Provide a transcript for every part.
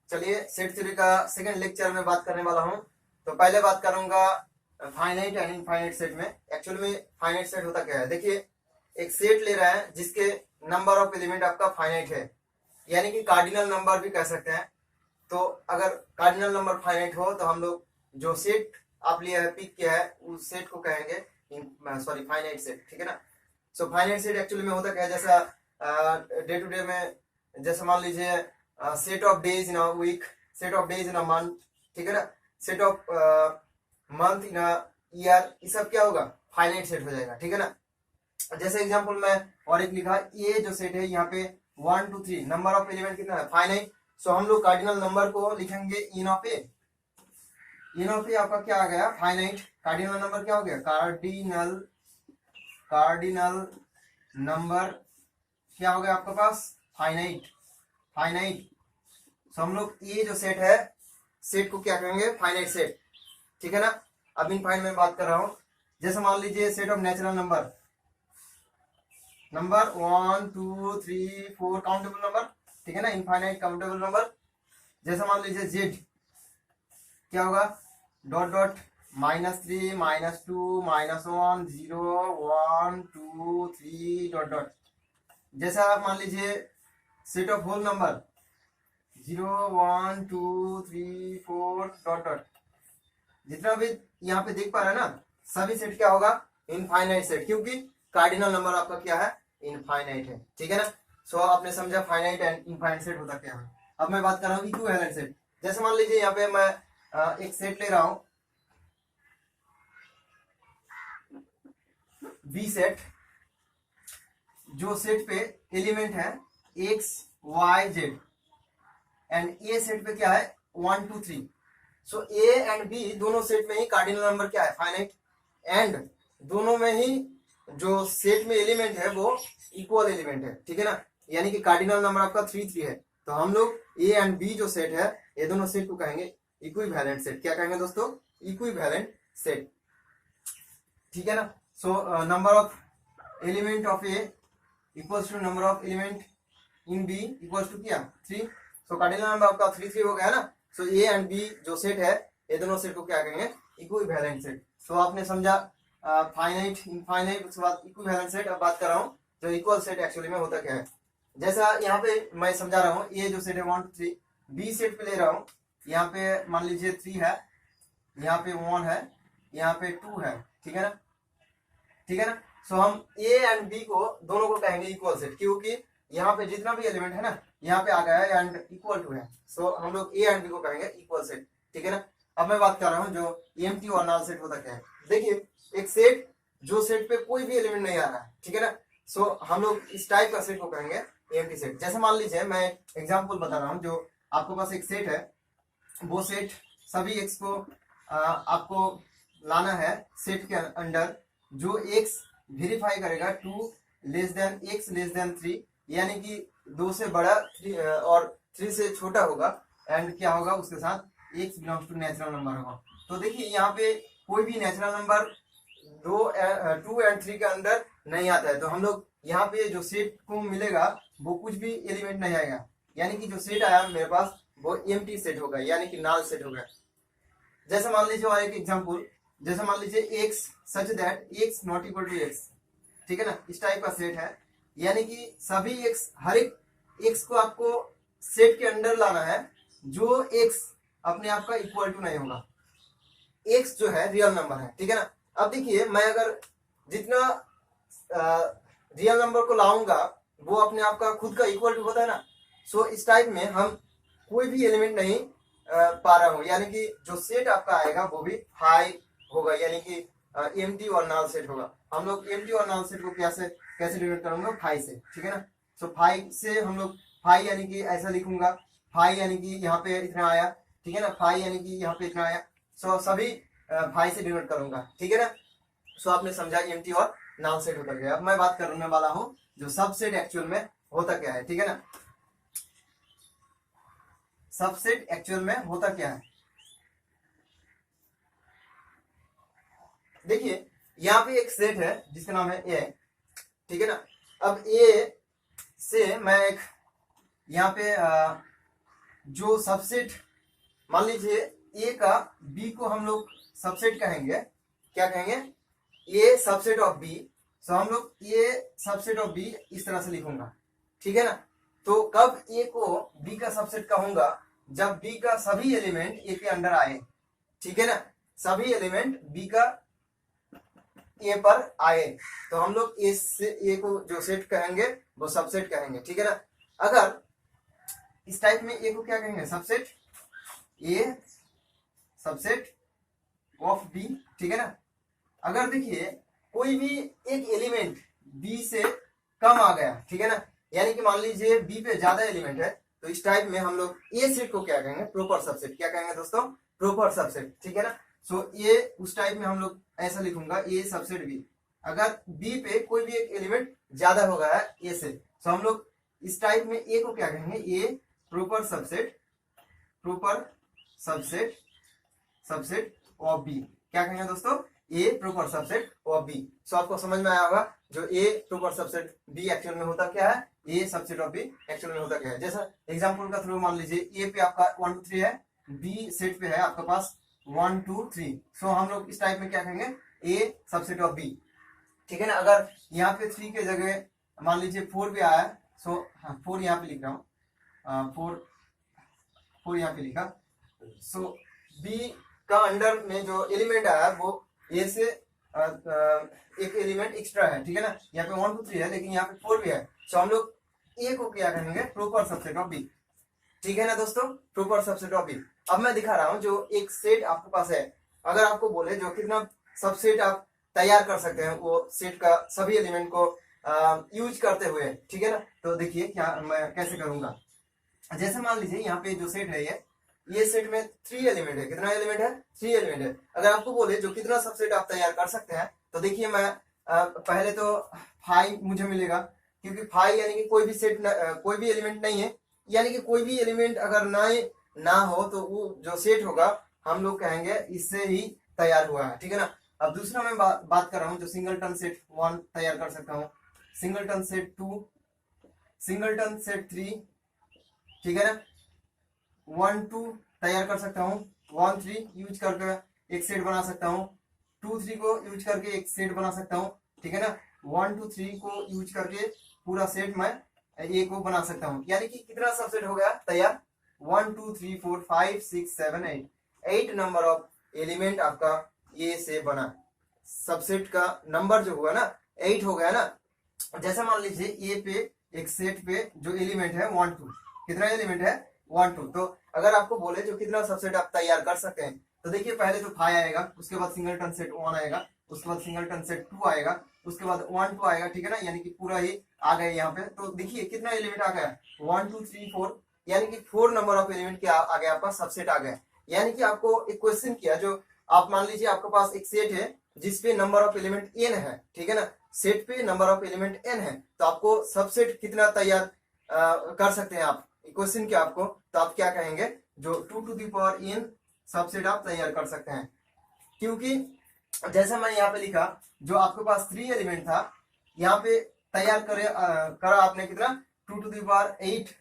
चलिए set theory का second lecture में बात करने वाला हूं। तो पहले बात करूंगा फाइनाइट एंड इनफाइनाइट सेट में। एक्चुअली में फाइनाइट सेट होता क्या है, देखिए एक सेट ले रहा है जिसके नंबर ऑफ एलिमेंट आपका फाइनाइट है, यानी कि कार्डिनल नंबर भी कह सकते हैं। तो अगर कार्डिनल नंबर फाइनाइट हो तो हम लोग जो सेट आप लिया है, पिक किया है, उस सेट को कहेंगे फाइनाइट सेट, ठीक है ना। सो फाइनाइट सेट एक्चुअली में होता क्या है, जैसा डे टू डे में जैसे मान लीजिए set of days in a week, set of days in a month, ठीक है ना, set of month in a year, ये सब क्या होगा, फाइनाइट सेट हो जाएगा, ठीक है ना। जैसे एग्जांपल में और एक लिखा, ये जो सेट है यहाँ पे 1 2 3 नंबर ऑफ एलिमेंट कितना है, फाइनाइट। सो हम लोग कार्डिनल नंबर को लिखेंगे इन ऑफ ए। इन ऑफ ए आपका क्या आ गया, फाइनाइट। कार्डिनल नंबर क्या हो गया, कार्डिनल नंबर क्या हो गया आपके पास, फाइनाइट। फाइनाइट। सो हम लोग ये जो सेट है, सेट को क्या कहेंगे, फाइनाइट सेट, ठीक है ना। अब इनफाइनाइट में बात कर रहा हूं, जैसे मान लीजिए set of natural number, number 1 2 3 4 countable number, ठीक है ना, इनफाइनाइट काउंटेबल नंबर। जैसे मान लीजिए जेड क्या होगा, डॉट डॉट -3 -2 -1 0 1 2 3 डॉट डॉट। जैसा मान लीजिए set of whole number 0 1 2 3 4 dot dot, जितना भी यहाँ पे देख पा रहे हैं ना, सभी सेट क्या होगा, इनफाइनाइट सेट, क्योंकि कार्डिनल नंबर आपका क्या है, इनफाइनाइट है, ठीक है ना। सो आपने समझा फाइनाइट एंड इनफाइनाइट सेट होता क्या है। अब मैं बात कर रहा हूँ इक्विवेलेंट सेट। जैसे मान लीजिए यहाँ पे मैं एक सेट ले रहा हूं, बी सेट, जो सेट पे एलिमेंट है X Y Z, and A set पे क्या है 1 2 3। सो ए एंड बी दोनों सेट में ही कार्डिनल नंबर क्या है, फाइनाइट, एंड दोनों में ही जो सेट में एलिमेंट है वो इक्वल एलिमेंट है, ठीक है ना, यानी कि कार्डिनल नंबर आपका 3 3 है। तो हम लोग ए एंड बी जो सेट है, ये दोनों सेट को कहेंगे इक्विवेलेंट सेट। क्या कहेंगे दोस्तों, इक्विवेलेंट सेट, ठीक है ना। So number of element of A equals to number of element in B equals to क्या, 3। सो कार्डिनल नंबर आपका 3 3 हो गया ना। सो ए एंड बी जो सेट है, ये दोनों सेट को क्या कहेंगे, इक्विवेलेंट सेट। सो आपने समझा फाइनाइट इनफाइनाइट, उसके बाद इक्विवेलेंट सेट। अब बात कर रहा हूँ जो इक्वल सेट एक्चुअली में होता क्या है। जैसा यहाँ पे मैं समझा रहा हूँ, ये जो सेट है 1 2 3, बी सेट पे ले रहा हूँ, यहाँ पे मान लीजिए 3 है, यहाँ पे 1 है, यहाँ पे 2 है, ठीक है ना, ठीक है ना। सो हम ए एंड बी को दोनों को कहेंगे इक्वल सेट, क्योंकि यहाँ पे जितना भी एलिमेंट है ना, यहाँ पे आ गया है एंड इक्वल टू है। सो हम लोग ए एंड बी को कहेंगे इक्वल सेट, ठीक है ना। अब मैं बात कर रहा हूँ जो एम्प्टी और नल सेट होता क्या है। देखिए एक सेट जो सेट पे कोई भी एलिमेंट नहीं आ रहा है, ठीक है ना। सो हम लोग इस टाइप का सेट को कहेंगे एम्प्टी सेट। जैसे मान लीजिए मैं एग्जाम्पल बता रहा हूँ, जो आपके पास एक सेट है, वो सेट सभी एक्स को आपको लाना है सेट के अंदर, जो एक्स वेरीफाई करेगा 2 less than x less than 3, यानी कि 2 से बड़ा 3 और 3 से छोटा होगा, एंड क्या होगा उसके साथ X belongs to natural number होगा। तो देखिए यहाँ पे कोई भी नेचुरल नंबर 2 एंड 3 के अंदर नहीं आता है, तो हम लोग यहाँ पे जो सेट को मिलेगा वो कुछ भी एलिमेंट नहीं आएगा, यानी कि जो सेट आया मेरे पास वो एम्प्टी सेट होगा, यानी कि नल सेट होगा। जैसे मान लीजिए और एक एग्जांपल, जैसे मान लीजिए x such that x not equal to x, ठीक है ना, इस टाइप का सेट है, यानी कि सभी x, हर एक x को आपको सेट के अंदर लाना है जो x अपने आप का इक्वल टू नहीं होगा। x जो है रियल नंबर है, ठीक है ना। अब देखिए मैं अगर जितना रियल नंबर को लाऊंगा वो अपने आप का खुद का इक्वल टू होता है ना। सो इस टाइप में हम कोई भी एलिमेंट नहीं पा रहा हूं, यानी कि जो सेट आपका आएगा वो भी हाई होगा, यानी कि एम्प्टी और नल सेट होगा। हम लोग एम्प्टी और नल सेट को कैसे डिनोट करेंगे, फाई से, ठीक है ना। सो फाई से हम लोग फाई यानी कि ऐसा लिखूंगा, फाई यानी कि यहाँ पे इतना आया, ठीक है ना, फाई यानी कि यहाँ पे इतना आया। सो सभी फाई से डिनोट करूंगा, ठीक है ना। सो आपने समझा एम्प्टी और नल सेट होता क्या है। अब मैं बात करने वाला हूँ जो सबसेट एक्चुअल में होता क्या है, ठीक है ना। सबसेट एक्चुअल में होता क्या है, देखिए यहाँ पे एक सेट है जिसका नाम है ए, ठीक है ना। अब ए से मैं एक यहाँ पे जो सबसेट, मान लीजिए ए का बी को हम लोग सबसेट कहेंगे, क्या कहेंगे, ए सबसेट ऑफ बी। सो हम लोग ए सबसेट ऑफ बी इस तरह से लिखूंगा, ठीक है ना। तो कब ए को बी का सबसेट कहूंगा, जब बी का सभी एलिमेंट ए के अंडर आए, ठीक है ना, सभी एलिमेंट बी का ए पर आए, तो हम लोग ए को जो सेट कहेंगे वो सबसेट कहेंगे, ठीक है ना। अगर इस टाइप में ए को क्या कहेंगे, subset, A subset of B, ठीक है ना। अगर देखिए कोई भी एक एलिमेंट बी से कम आ गया, ठीक है ना, यानी कि मान लीजिए बी पे ज्यादा एलिमेंट है, तो इस टाइप में हम लोग ए सेट को क्या कहेंगे, प्रॉपर सबसेट। क्या कहेंगे दोस्तों, प्रॉपर सबसेट, ठीक है ना। सो ये उस टाइप में हम लोग ऐसा लिखूंगा, ए सबसेट बी। अगर बी पे कोई भी एक एलिमेंट ज्यादा हो गया है ए से, तो हम लोग इस टाइप में ए को क्या कहेंगे, A proper subset, proper subset, subset of B. क्या कहेंगे दोस्तों, A proper subset of B. So आपको समझ में आया होगा जो A proper subset B actual में होता क्या है, A subset of B actual में होता क्या है। जैसा एग्जांपल का थ्रू मान लीजिए ए पे आपका 1 2 3 है, बी सेट पे है आपके पास 1 2 3। सो हम लोग इस टाइप में क्या कहेंगे, ए सबसेट ऑफ बी, ठीक है ना। अगर यहाँ पे 3 के जगह मान लीजिए 4 पे आया, सो हाँ 4 यहाँ पे लिख रहा हूँ, 4 यहाँ पे लिखा। सो बी का अंडर में जो एलिमेंट आया वो ए से एक एलिमेंट एक्स्ट्रा है, ठीक है ना। यहाँ पे 1 2 3 है, लेकिन यहाँ पे 4 भी है। सो हम लोग ए को क्या कहेंगे, प्रॉपर सबसेट ऑफ बी, ठीक है ना दोस्तों, प्रॉपर सबसेट ऑफ बी। अब मैं दिखा रहा हूँ जो एक सेट आपके पास है, अगर आपको बोले जो कितना सबसेट आप तैयार कर सकते हैं वो सेट का सभी एलिमेंट को यूज करते हुए, ठीक है ना। तो देखिए क्या मैं कैसे करूंगा। जैसे मान लीजिए यहाँ पे जो सेट है ये सेट में 3 एलिमेंट है, कितना एलिमेंट है, 3 एलिमेंट है। अगर आपको बोले जो कितना सबसेट आप तैयार कर सकते हैं, तो देखिए मैं पहले तो 5 मुझे मिलेगा, क्योंकि 5 यानी कि कोई भी सेट कोई भी एलिमेंट नहीं है, यानी कि कोई भी एलिमेंट अगर ना हो तो वो जो सेट होगा हम लोग कहेंगे इससे ही तैयार हुआ है, ठीक है ना। अब दूसरा मैं बात कर रहा हूँ जो सिंगलटन सेट 1 तैयार कर सकता हूँ, सिंगलटन सेट 2, सिंगलटन सेट 3, ठीक है ना। 1 2 तैयार कर सकता हूँ, 1 3 यूज करके एक सेट बना सकता हूँ, 2 3 को यूज करके एक सेट बना सकता हूँ, ठीक है ना। 1 2 3 को यूज करके पूरा सेट मैं ए को बना सकता हूँ, यानी कि कितना सबसेट हो गया तैयार, 1 2 3 4 5 6 7 8, 8 नंबर ऑफ एलिमेंट आपका ए से बना। सबसेट का नंबर जो हुआ ना 8 हो गया ना। जैसे मान लीजिए ए पे एक सेट पे जो एलिमेंट है 1 2, कितना एलिमेंट है 1 2। तो अगर आपको बोले जो कितना सबसेट आप तैयार कर सकते हैं, तो देखिए पहले तो 5 आएगा, उसके बाद सिंगलटन सेट 1 आएगा, उसके बाद सिंगलटन सेट 2 आएगा, उसके बाद 1 2 आएगा, ठीक है ना। यानी कि पूरा ही आ गया यहाँ पे। तो देखिए कितना एलिमेंट आ गया, 1 2 3 4, यानी कि 4 नंबर ऑफ एलिमेंट क्या आ गया, आपका सबसेट आ गया। यानी कि आपको एक क्वेश्चन किया, जो आप मान लीजिए आपके पास एक सेट है जिसपे नंबर ऑफ एलिमेंट n है, ठीक है ना, सेट पे नंबर ऑफ एलिमेंट n है, तो आपको सबसेट कितना तैयार कर सकते हैं आप, क्वेश्चन क्या आपको, तो आप क्या कहेंगे, जो 2 to the power n subset आप तैयार कर सकते हैं। क्योंकि जैसे मैं यहाँ पे लिखा, जो आपके पास 3 एलिमेंट था, यहाँ पे तैयार करा आपने कितना, 2 to the power 8,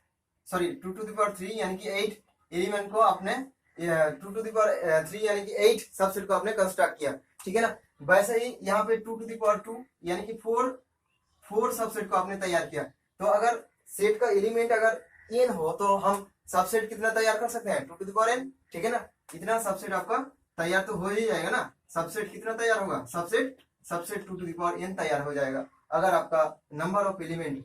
sorry 2 to the power 3, यानी कि 8 एलिमेंट को आपने 2 टू द पावर 3 यानी कि 8 सबसेट को आपने कंस्ट्रक्ट किया, ठीक है ना। वैसे ही यहाँ पे 2 टू द पावर 2 यानी कि 4 सबसेट को आपने तैयार किया। तो अगर सेट का एलिमेंट अगर n हो तो हम सबसेट कितना तैयार कर सकते हैं, 2 टू द पावर n, ठीक है ना। इतना सबसेट आपका तैयार तो हो ही जाएगा ना। सबसेट कितना तैयार होगा, subset 2 to the power n तैयार हो जाएगा अगर आपका नंबर ऑफ एलिमेंट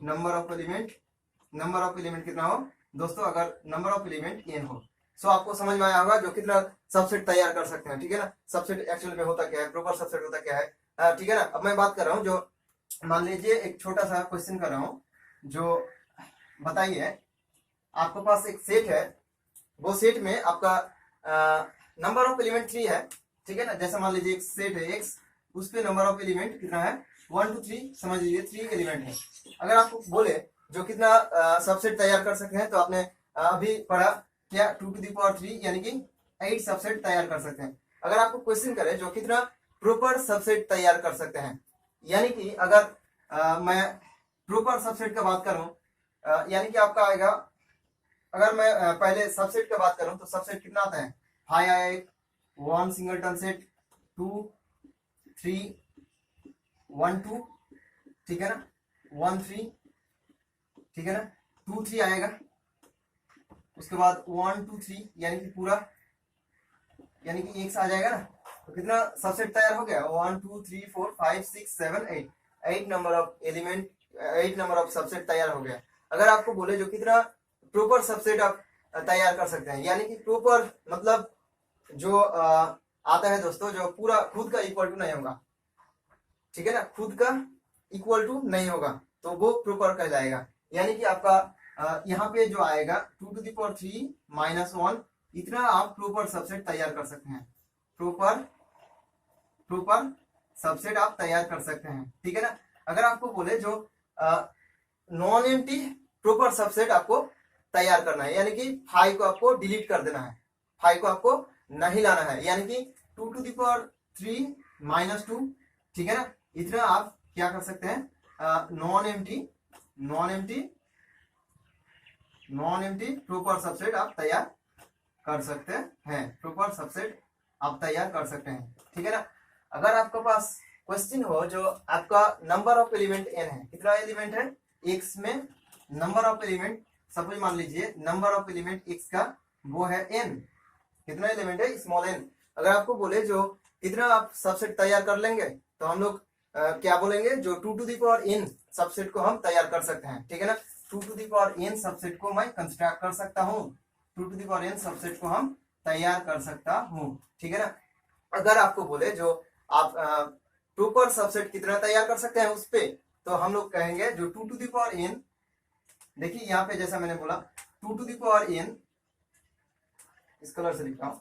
कितना हो दोस्तों, अगर नंबर ऑफ एलिमेंट n हो। सो आपको समझ में आया होगा जो कितना सबसेट तैयार कर सकते हैं, ठीक है ना। सबसेट एक्चुअल में होता क्या है, प्रॉपर सबसेट होता क्या है, ठीक है ना। अब मैं बात कर रहा हूँ, जो मान लीजिए एक छोटा सा क्वेश्चन कर रहा हूँ, जो बताइए आपके पास एक सेट है, वो सेट में आपका नंबर ऑफ एलिमेंट 3 है, ठीक है ना। जैसे मान लीजिए एक सेट है x, उस पे नंबर ऑफ एलिमेंट कितना है, 1 2 3, समझ लीजिए 3 एलिमेंट है। अगर आपको बोले जो कितना सबसेट तैयार कर सकते हैं, तो आपने अभी पढ़ा क्या, 2 टू द पावर 3 यानी कि 8 सबसेट तैयार कर सकते हैं। अगर आपको क्वेश्चन करे जो कितना प्रॉपर सबसेट तैयार कर सकते हैं, यानी कि अगर मैं प्रॉपर सबसेट का बात करूं, यानी कि आपका आएगा अगर मैं पहले सबसेट की बात करूं तो सबसेट कितना आता है, 5 आया, एक 1 सिंगलटन सेट, 2 3 1 2, ठीक है ना, 1 3, ठीक है ना, 2 3 आएगा, उसके बाद 1 2 3 यानी कि पूरा, यानी कि एक से आ जाएगा ना, तो कितना सबसेट तैयार हो गया, 1 2 3 4 5 6 7 8, 8 number of element, 8 number of subset तैयार हो गया। अगर आपको बोले जो कितना प्रॉपर सबसेट आप तैयार कर सकते हैं, यानी कि प्रॉपर मतलब जो आता है दोस्तों, जो पूरा खुद का इक्वल टू नहीं होगा, ठीक है ना, खुद का इक्वल टू नहीं होगा, तो वो प्रॉपर कहलाएगा। यानी कि आपका यहाँ पे जो आएगा 2 to the power 3 - 1, इतना आप प्रॉपर सबसेट तैयार कर सकते हैं, प्रॉपर सबसेट आप तैयार कर सकते हैं, ठीक है ना। अगर आपको बोले जो नॉन एम्प्टी प्रॉपर सबसेट आपको तैयार करना है, यानी कि 5 को आपको डिलीट कर देना है, 5 को आपको नहीं लाना है, यानी कि 2 to the power 3 - 2, ठीक है ना, इतना आप क्या कर सकते हैं, नॉन एम्प्टी प्रॉपर सबसेट आप तैयार कर सकते हैं, प्रॉपर सबसेट आप तैयार कर सकते हैं, ठीक है ना। अगर आपके पास क्वेश्चन हो जो आपका नंबर ऑफ एलिमेंट n है, कितना एलिमेंट है x में, नंबर ऑफ एलिमेंट, सपोज मान लीजिए नंबर ऑफ एलिमेंट x का वो है n, कितना एलिमेंट है, स्मॉल n। अगर आपको बोले जो कितना आप सबसेट तैयार कर लेंगे, तो हम लोग क्या बोलेंगे, जो 2 to the power n subset को हम तैयार कर सकते हैं, ठीक है ना, 2 to the power n subset को मैं कंस्ट्रक्ट कर सकता हूँ, 2 to the power n subset को हम तैयार कर सकता हूँ, ठीक है ना। अगर आपको बोले जो आप प्रॉपर सबसेट कितना तैयार कर सकते हैं उस पे, तो हम लोग कहेंगे जो 2 to the power n, देखिए यहाँ पे जैसा मैंने बोला 2 to the power n, इस कलर से लिख रहा हूँ,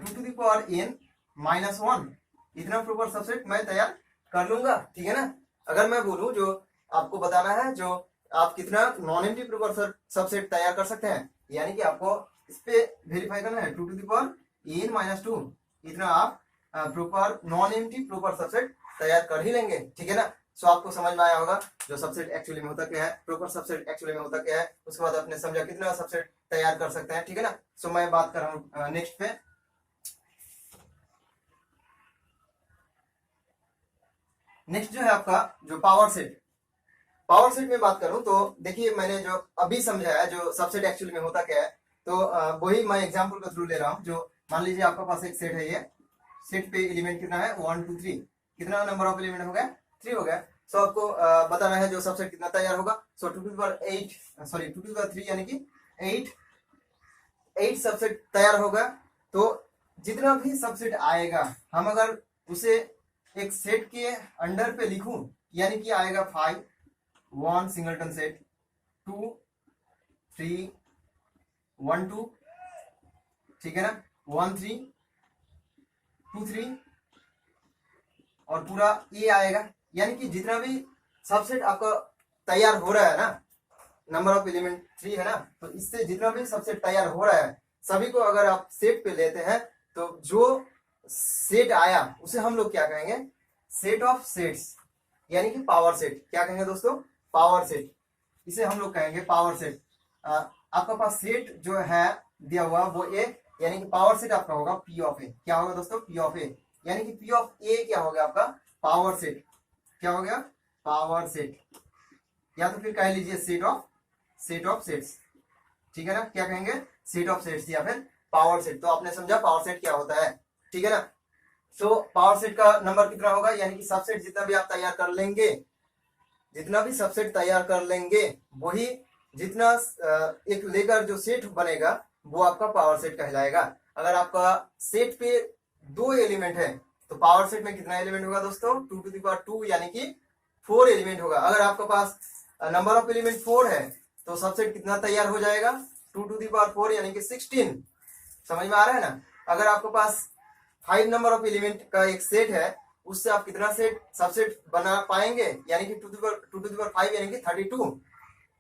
2 to the power n - 1, इतना प्रॉपर सबसेट मैं तैयार कर लूंगा, ठीक है ना। अगर मैं बोलूं जो आपको बताना है जो आप कितना नॉन एम्प्टी प्रॉपर सबसेट तैयार कर सकते हैं, यानी कि आपको इस पे वेरीफाई करना है, 2 to the power n - 2, इतना आप proper noun empty proper subset तैयार कर ही लेंगे, ठीक है ना। सो आपको समझ में आया होगा जो सबसेट एक्चुअली में होता क्या है, प्रॉपर सबसेट एक्चुअली में होता क्या है, उसके बाद आपने समझा कितना सबसेट तैयार कर सकते हैं, ठीक है ना। सो मैं बात कर रहा हूँ नेक्स्ट पे, नेक्स्ट जो है आपका जो पावर सेट में बात करूं तो देखिए मैंने जो अभी समझाया जो सबसेट एक्चुअली में होता क्या है, तो वही मैं एग्जांपल के थ्रू ले रहा हूं। जो मान लीजिए आपका पास एक सेट है, ये सेट पे एलिमेंट कितना है, 1 2 3, कितना नंबर ऑफ एलिमेंट हो गया, 3 हो गया। सो आपको बताना है जो सबसेट कितना तैयार होगा। सो 2 to the power 3 यानी कि 8 सबसेट तैयार होगा। तो जितना भी सबसेट आएगा, हम अगर उसे एक सेट के अंडर पे लिखूं, यानी कि आएगा 5 1 सिंगलटन सेट, 2 3 1 2, ठीक है ना, 1 3 2 3 और पूरा ये आएगा, यानी कि जितना भी सबसेट आपका तैयार हो रहा है ना, नंबर ऑफ एलिमेंट 3 है ना, तो इससे जितना भी सबसेट तैयार हो रहा है सभी को अगर आप सेट पे लेते हैं, तो जो सेट आया उसे हम लोग क्या कहेंगे, सेट ऑफ सेट्स, यानी कि पावर सेट। क्या कहेंगे दोस्तों, पावर सेट, इसे हम लोग कहेंगे पावर सेट। आपका पास सेट जो है दिया हुआ वो ए, यानी कि पावर सेट आपका होगा पी ऑफ ए। क्या होगा दोस्तों, पी ऑफ ए, यानी कि पी ऑफ ए क्या हो गया आपका, पावर सेट। क्या हो गया, पावर सेट, या तो फिर कह लीजिए सेट ऑफ सेट्स, ठीक है ना। क्या कहेंगे, सेट ऑफ सेट्स या फिर पावर सेट। तो आपने समझा पावर सेट क्या होता है, ठीक है ना। तो पावर सेट का नंबर कितना होगा, यानी कि सबसेट जितना भी आप तैयार कर लेंगे, जितना भी सबसेट तैयार कर लेंगे वही जितना एक लेकर जो सेट बनेगा वो आपका पावर सेट कहलाएगा। अगर आपका सेट पे 2 एलिमेंट है तो पावर सेट में कितना एलिमेंट होगा दोस्तों, 2 to the power 2 यानी कि 4 एलिमेंट होगा। अगर आपके पास नंबर ऑफ एलिमेंट 4 है तो सबसेट कितना तैयार हो जाएगा, 2 to the power 4 यानी कि 16। समझ में आ रहा है ना। अगर आपके पास 5 नंबर ऑफ एलिमेंट का एक सेट है, उससे आप कितना सेट सबसेट बना पाएंगे, यानी कि 2 to the power 5 यानी कि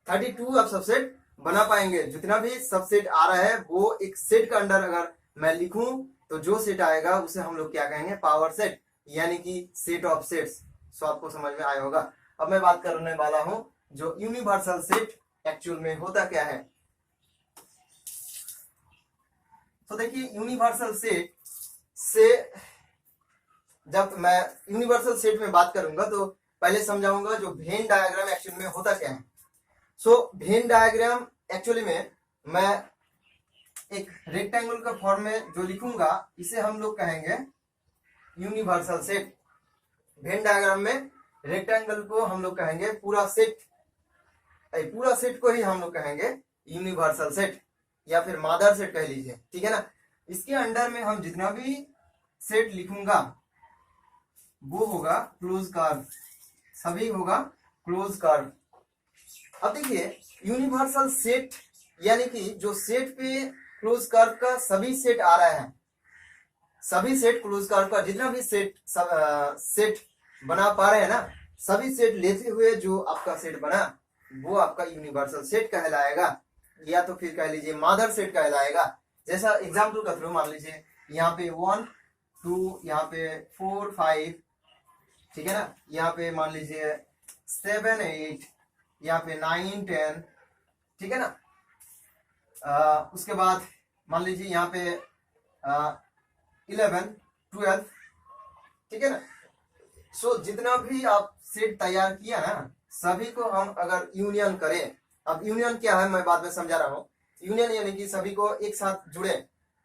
32 आप सबसेट बना पाएंगे। जितना भी सबसेट आ रहा है वो एक सेट का अंडर अगर मैं लिखूं तो जो सेट आएगा उसे हम लोग क्या कहेंगे, पावर सेट, यानी कि सेट ऑफ सेट्स। सो आपको समझ में आया होगा। अब मैं बात करने वाला हूं जो यूनिवर्सल सेट एक्चुअल में होता क्या है। तो देखिए यूनिवर्सल सेट से जब मैं यूनिवर्सल सेट में बात करूंगा तो पहले समझाऊंगा जो वेन डायग्राम एक्चुअली में होता क्या है। सो वेन डायग्राम एक्चुअली में मैं एक रेक्टेंगल का फॉर्म में जो लिखूंगा इसे हम लोग कहेंगे यूनिवर्सल सेट। वेन डायग्राम में रेक्टेंगल को हम लोग कहेंगे पूरा सेट को ही हम लोग कहेंगे यूनिवर्सल सेट या फिर मादर सेट कह लीजिए, ठीक है ना। इसके अंडर में हम जितना भी सेट लिखूंगा वो होगा क्लोज कर्व, सभी होगा क्लोज कर्व। अब देखिए यूनिवर्सल सेट यानी कि जो सेट पे क्लोज कर्व का सभी सेट आ रहा है, सभी सेट क्लोज कर्व का जितना भी सेट बना पा रहे हैं ना, सभी सेट लेते हुए जो आपका सेट बना वो आपका यूनिवर्सल सेट कहलाएगा या तो फिर कह लीजिए मादर सेट कहलाएगा। जैसा एग्जाम्पल का थ्रू मान लीजिए यहाँ पे 1 2, यहाँ पे 4 5, ठीक है ना, यहाँ पे मान लीजिए 7 8, यहाँ पे 9 10, ठीक है ना। उसके बाद मान लीजिए यहाँ पे 11 12, ठीक है ना। सो जितना भी आप सेट तैयार किया ना सभी को हम अगर यूनियन करें, अब यूनियन क्या है मैं बाद में समझा रहा हूं। यूनियन यानी कि सभी को एक साथ जुड़े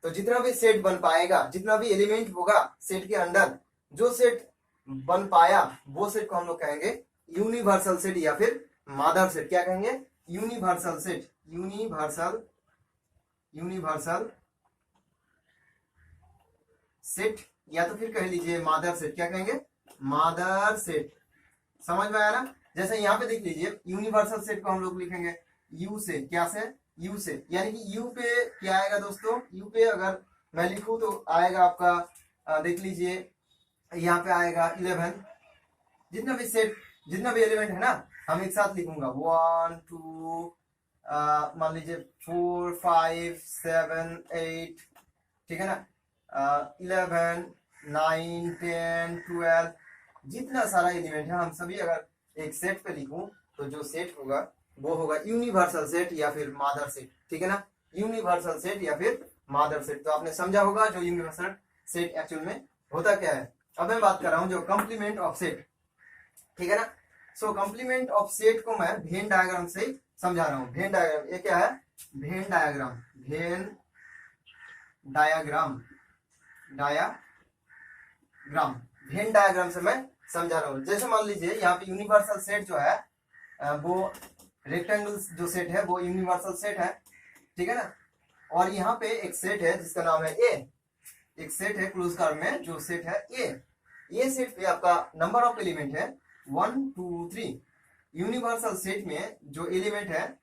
तो जितना भी सेट बन पाएगा, जितना भी एलिमेंट होगा सेट के अंदर, जो सेट बन पाया वो सेट को हम लोग कहेंगे यूनिवर्सल सेट या फिर मादर सेट। क्या कहेंगे? यूनिवर्सल सेट, यूनिवर्सल सेट या तो फिर कह लीजिए मादर सेट। क्या कहेंगे? मादर सेट। समझ में आया ना। जैसे यहाँ पे देख लीजिए यूनिवर्सल सेट को हम लोग लिखेंगे यू से। क्या से? यू से। यानी कि यू पे क्या आएगा दोस्तों? यू पे अगर मैं लिखूं तो आएगा आपका देख लीजिए यहाँ पे आएगा 11। जितना भी सेट, जितना भी एलिमेंट है ना हम एक साथ लिखूंगा 1 2 मान लीजिए 4 5 7 8, ठीक है ना, 11 9 10 12, जितना सारा एलिमेंट है हम सभी अगर एक सेट पे लिखूं तो जो सेट होगा वो होगा यूनिवर्सल सेट या फिर मादर सेट, ठीक है ना। यूनिवर्सल सेट या फिर मादर सेट। तो आपने समझा होगा जो यूनिवर्सल सेट एक्चुअल में होता क्या है। अब मैं बात कर रहा हूं जो कंप्लीमेंट ऑफ सेट, ठीक है ना। सो कंप्लीमेंट ऑफ सेट को मैं वेन डायग्राम से समझा रहा हूं। वेन डायग्राम ये क्या है? Venn diagram, Venn diagram, Venn diagram से मैं समझा रहा हूं। जैसे मान लीजिए यहाँ पे यूनिवर्सल सेट जो है वो रेक्टेंगल जो सेट है वो यूनिवर्सल सेट है, ठीक है ना। और यहाँ पे एक सेट है जिसका नाम है ए, एक सेट है क्लोज कर्व में जो सेट है ए। ये सेट पे आपका नंबर ऑफ एलिमेंट है 1 2 3। यूनिवर्सल सेट में जो एलिमेंट है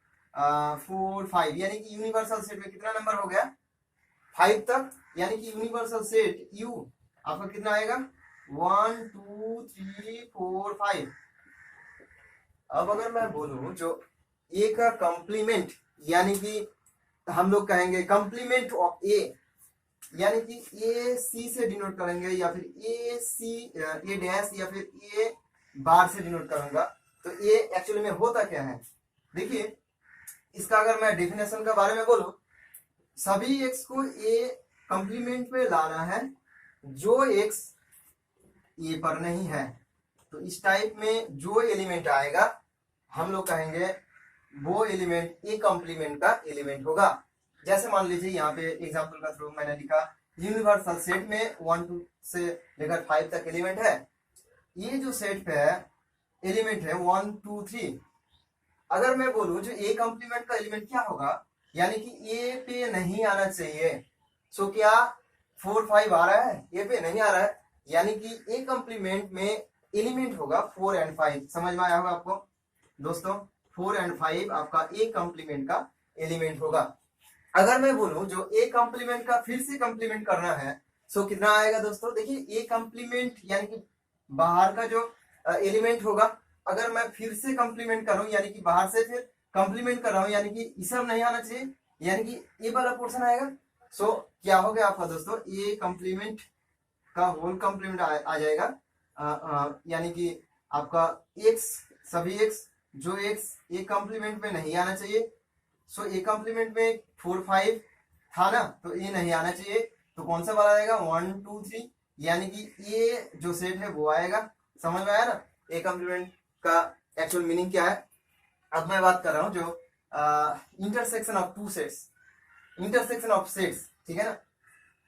4 5, यानी कि यूनिवर्सल सेट में कितना नंबर हो गया? 5 तक। यानी कि यूनिवर्सल सेट यू आपका कितना आएगा? 1 2 3 4 5। अब अगर मैं बोलूं जो ए का कंप्लीमेंट यानी कि हम लोग कहेंगे कंप्लीमेंट ऑफ ए, यानी कि ए सी से डिनोट करेंगे या फिर ए सी ए डैश या फिर ए बार से डिनोट करूंगा। तो ए एक्चुअली में होता क्या है? देखिए इसका अगर मैं डेफिनेशन के बारे में बोलूं, सभी एक्स को ए कंप्लीमेंट में लाना है जो एक्स ए पर नहीं है। तो इस टाइप में जो एलिमेंट आएगा हम लोग कहेंगे वो एलिमेंट ए कंप्लीमेंट का एलिमेंट होगा। जैसे मान लीजिए यहाँ पे एग्जांपल का थ्रू मैंने लिखा यूनिवर्सल सेट में 1 2 से लेकर 5 तक एलिमेंट है। ये जो सेट पे है एलिमेंट है 1 2 3। अगर मैं बोलूं जो ए कंप्लीमेंट का एलिमेंट क्या होगा, यानी कि ए पे नहीं आना चाहिए। सो क्या 4 5 आ रहा है? ए पे नहीं आ रहा है, यानी कि ए कंप्लीमेंट में एलिमेंट होगा 4 और 5। समझ में आया होगा आपको दोस्तों? 4 और 5 आपका ए कंप्लीमेंट का एलिमेंट होगा। अगर मैं बोलूं जो ए कंप्लीमेंट का फिर से कंप्लीमेंट करना है सो कितना आएगा दोस्तों? देखिए ए कंप्लीमेंट यानी कि बाहर का जो एलिमेंट होगा, अगर मैं फिर से कंप्लीमेंट करूं यानी कि बाहर से फिर कंप्लीमेंट कर रहा हूं, यानी कि ये सब नहीं आना चाहिए, यानी कि ए वाला पोर्शन आएगा। सो क्या हो गया आपका दोस्तों? ए कंप्लीमेंट का होल कंप्लीमेंट आ जाएगा। यानी कि आपका एक्स, सभी एक्स जो एक्स ए कंप्लीमेंट में नहीं आना चाहिए। सो ए कंप्लीमेंट में 4 5 था ना, तो ए नहीं आना चाहिए। तो कौन सा वाला आएगा, 1 2 3, यानी कि ए जो सेट है वो आएगा। समझ में आया ना ए कॉम्प्लीमेंट का एक्चुअल मीनिंग क्या है। अब मैं बात कर रहा हूँ जो intersection of two sets, intersection of sets, ठीक है ना।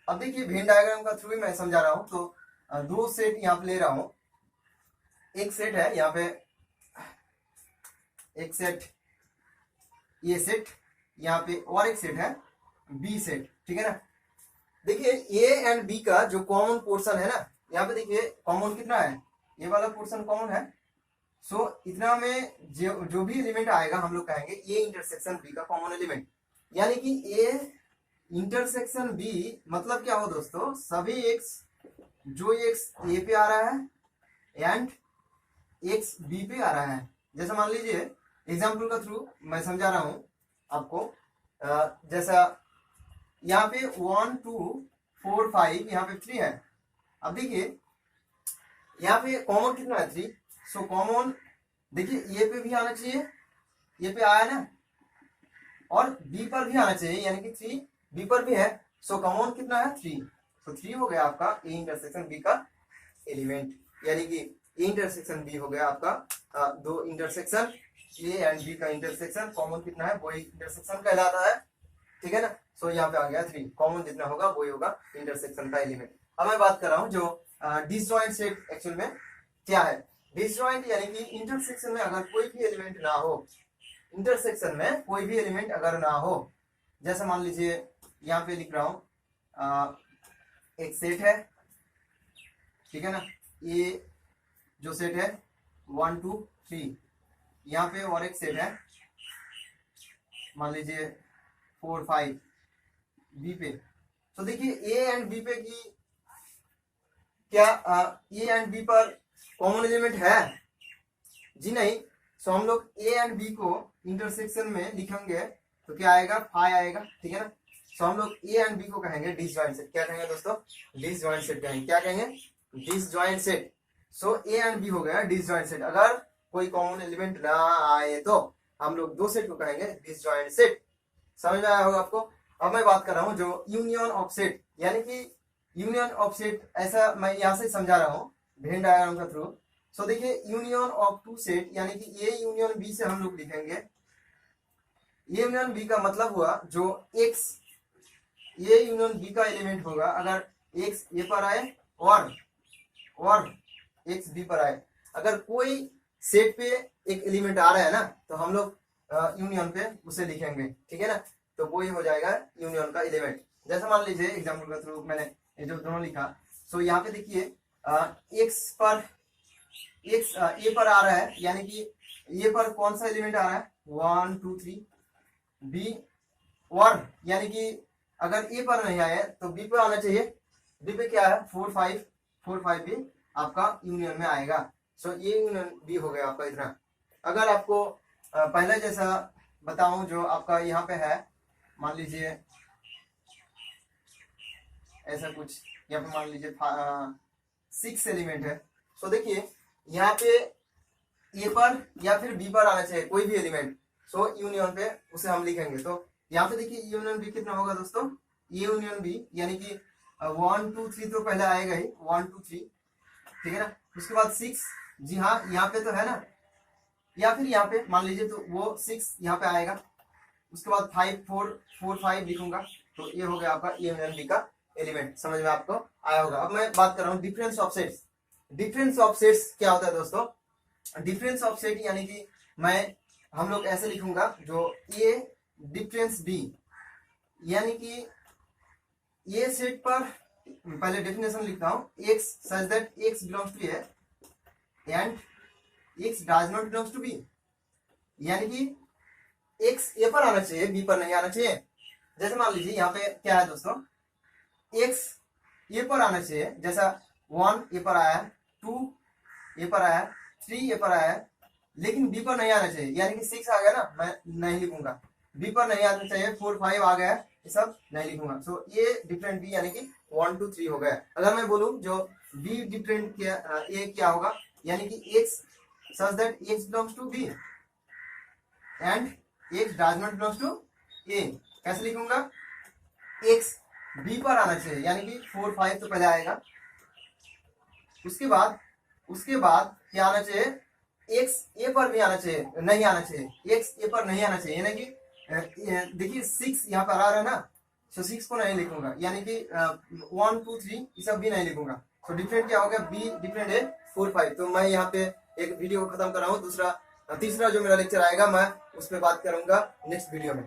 अब देखिए वेन डायग्राम का थ्रू ही मैं समझा रहा हूँ। तो दो सेट यहाँ पे ले रहा हूँ, एक सेट है यहाँ पे, एक सेट ये सेट यहाँ पे, और एक सेट है बी सेट, ठीक है ना। देखिए ए एंड बी का जो कॉमन पोर्शन है ना, यहाँ पे देखिए कॉमन कितना है, ये वाला पोर्शन कॉमन है। सो इतना में जो भी एलिमेंट आएगा हम लोग कहेंगे ए इंटरसेक्शन बी का कॉमन एलिमेंट। यानी कि ए इंटरसेक्शन बी मतलब क्या हो दोस्तों, सभी एक्स जो एक्स ए पे आ रहा है एंड एक्स बी पे आ रहा है। जैसा मान लीजिए एग्जाम्पल का थ्रू मैं समझा रहा हूं आपको, जैसा यहाँ पे 1 2 4 5 यहाँ पे 3 है। अब देखिए यहाँ पे कॉमन कितना है, 3। सो कॉमन देखिए ए पे भी आना चाहिए, ए पे आया ना, और बी पर भी आना चाहिए, यानी कि 3 बी पर भी है। सो कॉमन कितना है, 3। तो 3 हो गया आपका ए इंटरसेक्शन बी का एलिमेंट, यानी कि ए इंटरसेक्शन बी हो गया आपका दो इंटरसेक्शन ए एंड बी का इंटरसेक्शन, कॉमन कितना है वही इंटरसेक्शन कहलाता है, ठीक है ना। सो यहाँ पे आ गया 3, कॉमन जितना होगा वही होगा इंटरसेक्शन का एलिमेंट। अब मैं बात कर रहा हूँ जो डिसजॉइंट सेट एक्चुअल में क्या है। डिसजॉइंट यानी कि इंटरसेक्शन में अगर कोई भी एलिमेंट ना हो, इंटरसेक्शन में कोई भी एलिमेंट अगर ना हो, जैसे मान लीजिए यहाँ पे लिख रहा हूं एक सेट है, ठीक है ना, ये जो सेट है 1 2 3, यहाँ पे और एक सेट है मान लीजिए 4 5 बी पे। तो देखिए ए एंड बी पे की क्या ए एंड बी पर कॉमन एलिमेंट है जी, नहीं। सो हम लोग ए एंड बी को इंटरसेक्शन में लिखेंगे तो क्या आएगा, 5 आएगा, ठीक है ना। सो हम लोग ए एंड बी को कहेंगे डिसजॉइंट सेट। क्या कहेंगे दोस्तों, डिसजॉइंट सेट कहेंगे। क्या कहेंगे, disjoint set. So A and B हो गया डिसजॉइंट सेट। अगर कोई कॉमन एलिमेंट ना आए तो हम लोग दो सेट को कहेंगे डिसजॉइंट सेट। समझ में आया होगा आपको। अब मैं बात कर रहा हूँ जो यूनियन ऑफ सेट, यानी कि यूनियन ऑफ सेट, ऐसा मैं यहाँ से समझा रहा हूँ वेन डायग्राम का थ्रू। सो देखिए यूनियन ऑफ टू सेट, यानी कि ए यूनियन बी से हम लोग लिखेंगे, ए यूनियन बी का मतलब हुआ जो एक्स ए यूनियन बी का एलिमेंट होगा, अगर एक्स ए पर आए और एक्स बी पर आए। अगर कोई सेट पे एक एलिमेंट आ रहा है ना, तो हम लोग यूनियन पे उसे लिखेंगे, ठीक है ना। तो वो ही हो जाएगा यूनियन का एलिमेंट। जैसे मान लीजिए एग्जाम्पल का थ्रू मैंने ये जो दोनों लिखा। सो यहाँ पे देखिए एक्स पर एक्स ए पर आ रहा है, यानी कि ए पर कौन सा एलिमेंट आ रहा है, 1 2 3 बी, और यानी कि अगर ए पर नहीं आया तो बी पे आना चाहिए। बी पे क्या है, 4 5 भी आपका यूनियन में आएगा। सो ये यूनियन बी हो गया आपका इतना। अगर आपको पहले जैसा बताऊं जो आपका यहाँ पे है, मान लीजिए ऐसा कुछ, यहाँ पे मान लीजिए 6 एलिमेंट है। सो देखिए यहाँ पे ए पर या फिर बी पर आना चाहिए कोई भी एलिमेंट। सो यूनियन पे उसे हम लिखेंगे। तो यहाँ पे देखिए यूनियन बी कितना होगा दोस्तों, ए यूनियन बी, यानी कि 1 2 3 तो पहले आएगा ही, 1 2 3, ठीक है ना। उसके बाद 6, जी हाँ यहाँ पे तो है ना, या फिर यहाँ पे मान लीजिए तो वो 6 यहाँ पे आएगा। उसके बाद 5 4 5 लिखूंगा। तो ये हो गया आपका ए यूनियन बी का एलिमेंट। समझ में आपको आया होगा। अब मैं बात कर रहा हूँ difference of sets. Difference of sets क्या होता है दोस्तों, डिफरेंस ऑफ सेट यानी कि हम लोग ऐसे लिखूंगा जो ए डिफरेंस बी, यानी कि ये सेट पर पहले डेफिनेशन लिखता हूं, X such that X belongs to A and X does not belongs to B, यानी कि एक्स ए पर आना चाहिए, बी पर नहीं आना चाहिए। जैसे मान लीजिए यहाँ पे क्या है दोस्तों, एक्स ए पर आना चाहिए, जैसा 1 ए पर आया, 2 ए पर आया, 3 ए पर आया, लेकिन बी पर नहीं आना चाहिए, यानी कि 6 आ गया ना, मैं नहीं लिखूंगा। बी पर नहीं आना चाहिए, 4 5 आ गया, ये सब नहीं लिखूंगा। सो ये डिफरेंट बी यानी कि 1 2 3 हो गया। अगर मैं बोलूं जो बी डिफरेंट क्या ए क्या होगा, यानी कि X such that X belongs to B and X does not belongs to A, कैसे लिखूंगा, एक्स बी पर आना चाहिए, यानी कि 4 5 तो पहले आएगा। उसके बाद क्या आना चाहिए, एक्स ए पर भी आना चाहिए, नहीं आना चाहिए, एक्स ए पर नहीं आना चाहिए, यानी कि देखिए 6 यहाँ पर आ रहा है ना, तो 6 को नहीं लिखूंगा, यानी कि 1 2 3 ये सब भी नहीं लिखूंगा। तो डिफरेंट क्या हो गया, बी डिफरेंट है 4 5। तो मैं यहाँ पे एक वीडियो को खत्म कर रहा हूँ। तीसरा जो मेरा लेक्चर आएगा मैं उस पर बात करूंगा नेक्स्ट वीडियो में।